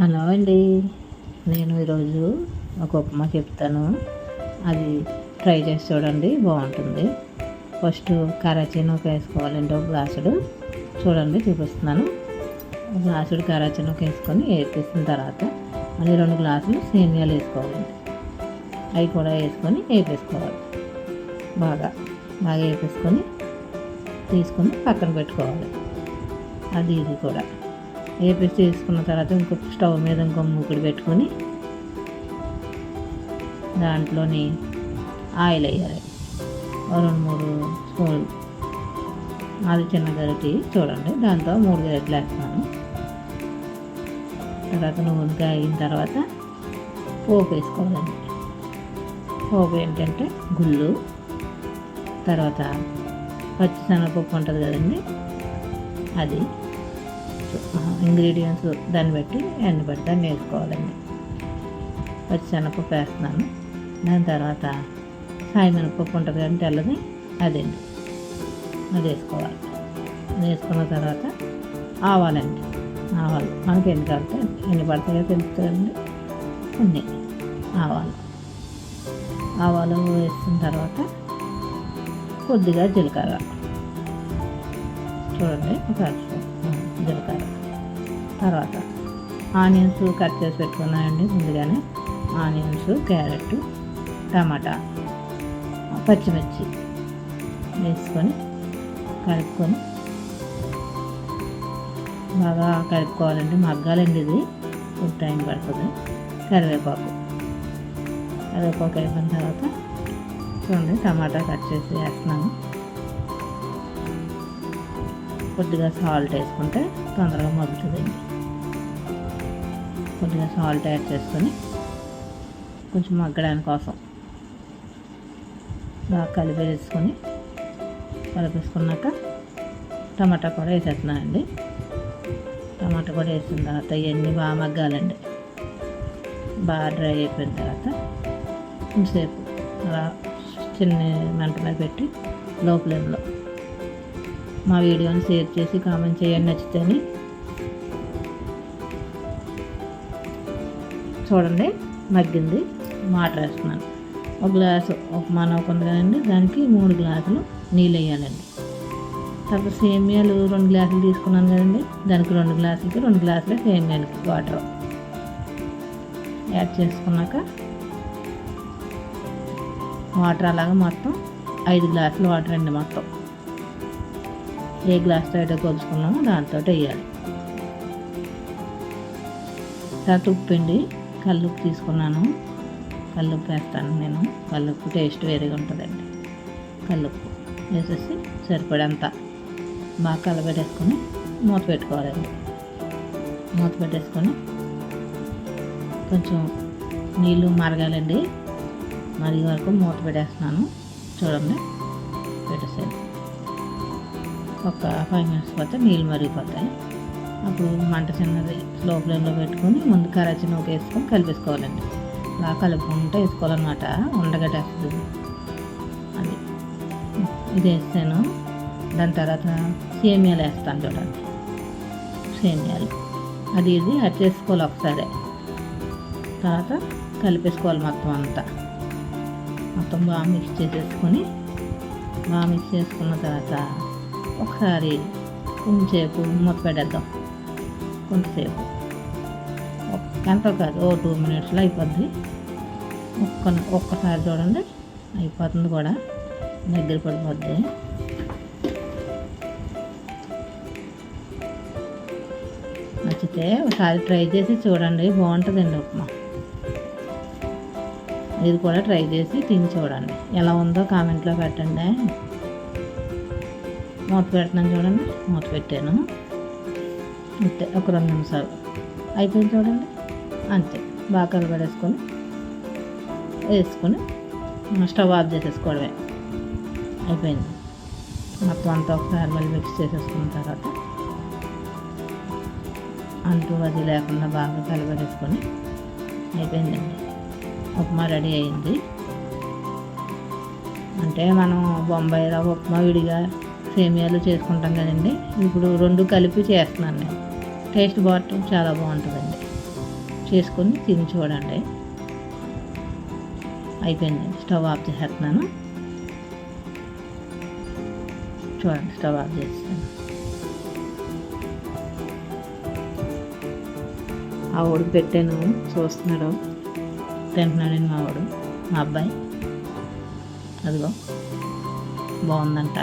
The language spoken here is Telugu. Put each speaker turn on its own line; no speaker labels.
హలో అండి. నేను ఈరోజు ఒక ఉప్మా చెప్తాను. అది ట్రై చేసి చూడండి, బాగుంటుంది. ఫస్ట్ కరాచీనూక వేసుకోవాలండి. ఒక గ్లాసుడు చూడండి చూపిస్తున్నాను. ఒక గ్లాసుడు కరాచీనూక వేసుకొని వేపేసిన తర్వాత మళ్ళీ 2 గ్లాసులు సేమియాలు వేసుకోవాలండి. అవి కూడా వేసుకొని వేపేసుకోవాలి. బాగా వేపేసుకొని తీసుకొని పక్కన పెట్టుకోవాలి. ఇది కూడా వేపేసి తీసుకున్న తర్వాత ఇంకొక స్టవ్ మీద ఇంకో మూకుడు పెట్టుకొని దాంట్లోని ఆయిల్ వేయాలి. 2-3 స్పూన్లు. అది చిన్న గరిటె చూడండి, దాంతో 3 గరిటెలు వేస్తున్నాను. తర్వాత నూనె అయిన తర్వాత పోపు వేసుకోవాలండి. పోపు ఏంటంటే గుళ్ళు, తర్వాత పచ్చిశనగపప్పు ఉంటుంది కదండి, అది ఇంగ్రీడియంట్స్ దాన్ని బట్టి ఎన్ని పడితే దాన్ని వేసుకోవాలండి. పచ్చిశనగపప్పు వేస్తున్నాను. దాని తర్వాత సాయిమినపప్పు ఉంటుంది కదండి, తెల్లది, అదండి, అది వేసుకోవాలి. అది వేసుకున్న తర్వాత ఆవాలు మనకి ఎన్ని కలిపితే ఎన్ని పడతాయో తెలుస్తుందండి. కొన్ని ఆవాలు వేసిన తర్వాత కొద్దిగా జీలకర్ర చూడండి, ఒక జీలకర్ర. తర్వాత ఆనియన్స్ కట్ చేసి పెట్టుకున్నాయండి ముందుగానే. ఆనియన్స్, క్యారెట్, టమాటా, పచ్చిమిర్చి వేసుకొని కలుపుకొని బాగా కలుపుకోవాలండి. మగ్గాలండి, ఇది కొంచెం టైం పడుతుంది. కరివేపాకు అయిపోయిన తర్వాత చూడండి టమాటా కట్ చేసి వేస్తున్నాను. కొద్దిగా సాల్ట్ వేసుకుంటే తొందరగా మగ్గుతుందండి. కొద్దిగా సాల్ట్ యాడ్ చేసుకొని కొంచెం మగ్గడానికి కోసం బాగా కలిపేసుకున్నాక టమాటా కూడా వేసేస్తున్నానండి. టమాటా కూడా వేసిన తర్వాత ఇవన్నీ బాగా మగ్గాలండి. బాగా డ్రై అయిపోయిన తర్వాత కొంచెంసేపు అలా చిన్న మంట మీద పెట్టి లో ఫ్లేమ్లో మా వీడియోని షేర్ చేసి కామెంట్ చేయండి నచ్చితేని. చూడండి మగ్గింది. వాటర్ వేస్తున్నాను. ఒక గ్లాసు ఉప్మా ఉంది కదండి, దానికి 3 గ్లాసులు నీళ్ళు వేయాలండి. తర్వాత సేమియాలు 2 గ్లాసులు తీసుకున్నాను కదండి, దానికి 2 గ్లాసులకి 2 గ్లాసులు సేమియాలకి వాటర్ యాడ్ చేసుకున్నాక వాటర్ అలాగా మొత్తం 5 గ్లాసులు వాటర్ అండి. మొత్తం ఏ గ్లాస్తో అయితే కొలుచుకున్నామో దాంతో వేయాలి. తర్వాత ఉప్పండి, కల్లుప్పు తీసుకున్నాను. కల్లుప్పు వేస్తాను నేను. కల్లుప్పు టేస్ట్ వేరేగా ఉంటుందండి. కల్లుప్పు వేసేసి సరిపడంతా బాగా కలబెట్టేసుకొని మూత పెట్టుకోవాలండి. మూత పెట్టేసుకొని కొంచెం నీళ్ళు మరగాలండి. మరిగే వరకు మూత పెట్టేస్తున్నాను. చూడండి పెట్టేసాను. ఒక 5 మినిట్స్ పోతే నీళ్ళు మరిగిపోతాయి. అప్పుడు మంట చిన్నది స్లో ఫ్లేమ్లో పెట్టుకొని ముందు కరాచీనూక వేసుకొని కలిపేసుకోవాలండి. అలా కలుపుకుంటే వేసుకోవాలన్నమాట, ఉండగట్టేస్తుంది. అది ఇది వేస్తాను. దాని తర్వాత సేమియాలు వేస్తాను చూడండి. సేమియాలు అది యాడ్ చేసుకోవాలి ఒకసారి. తర్వాత కలిపేసుకోవాలి మొత్తం అంతా. మొత్తం బాగా మిక్స్ చేసుకున్న తర్వాత ఒకసారి కొంచెంసేపు మూత పెట్టేద్దాం. కొంతసేపు ఎంతో కాదు, 2 మినిట్స్లో అయిపోద్ది. ఒక్కసారి చూడండి అయిపోతుంది కూడా, దగ్గర పడిపోద్ది. నచ్చితే ఒకసారి ట్రై చేసి చూడండి, బాగుంటుందండి ఉప్మా. ఇది కూడా ట్రై చేసి తిని చూడండి, ఎలా ఉందో కామెంట్లో పెట్టండి. మూత పెడుతున్నాను చూడండి. మూత పెట్టాను అంతే. ఒక 2 నిమిషాలు అయిపోయింది చూడండి. అంతే. బాగా కలబడేసుకొని స్టవ్ ఆఫ్ చేసేసుకోవడమే. అయిపోయింది. మొత్తం అంతా ఒకసారి మళ్ళీ మిక్స్ చేసేసుకున్న తర్వాత అంటూ అది లేకుండా బాగా కలబడేసుకొని అయిపోయిందండి. ఉప్మా రెడీ అయింది. అంటే మనం బొంబాయి రవ్వ ఉప్మా విడిగా సేమియాలు చేసుకుంటాం కదండి, ఇప్పుడు 2 కలిపి చేస్తున్నాను నేను. టేస్ట్ చాలా బాగుంటుందండి. చేసుకొని తిని చూడండి. అయిపోయింది, స్టవ్ ఆఫ్ చేసేస్తున్నాను. చూడండి, స్టవ్ ఆఫ్ చేస్తాను. ఆ ఊడికి పెట్టాను, చూస్తున్నాడు, తింటున్నాడండి మా అబ్బాయి. అదిగో బాగుందంట.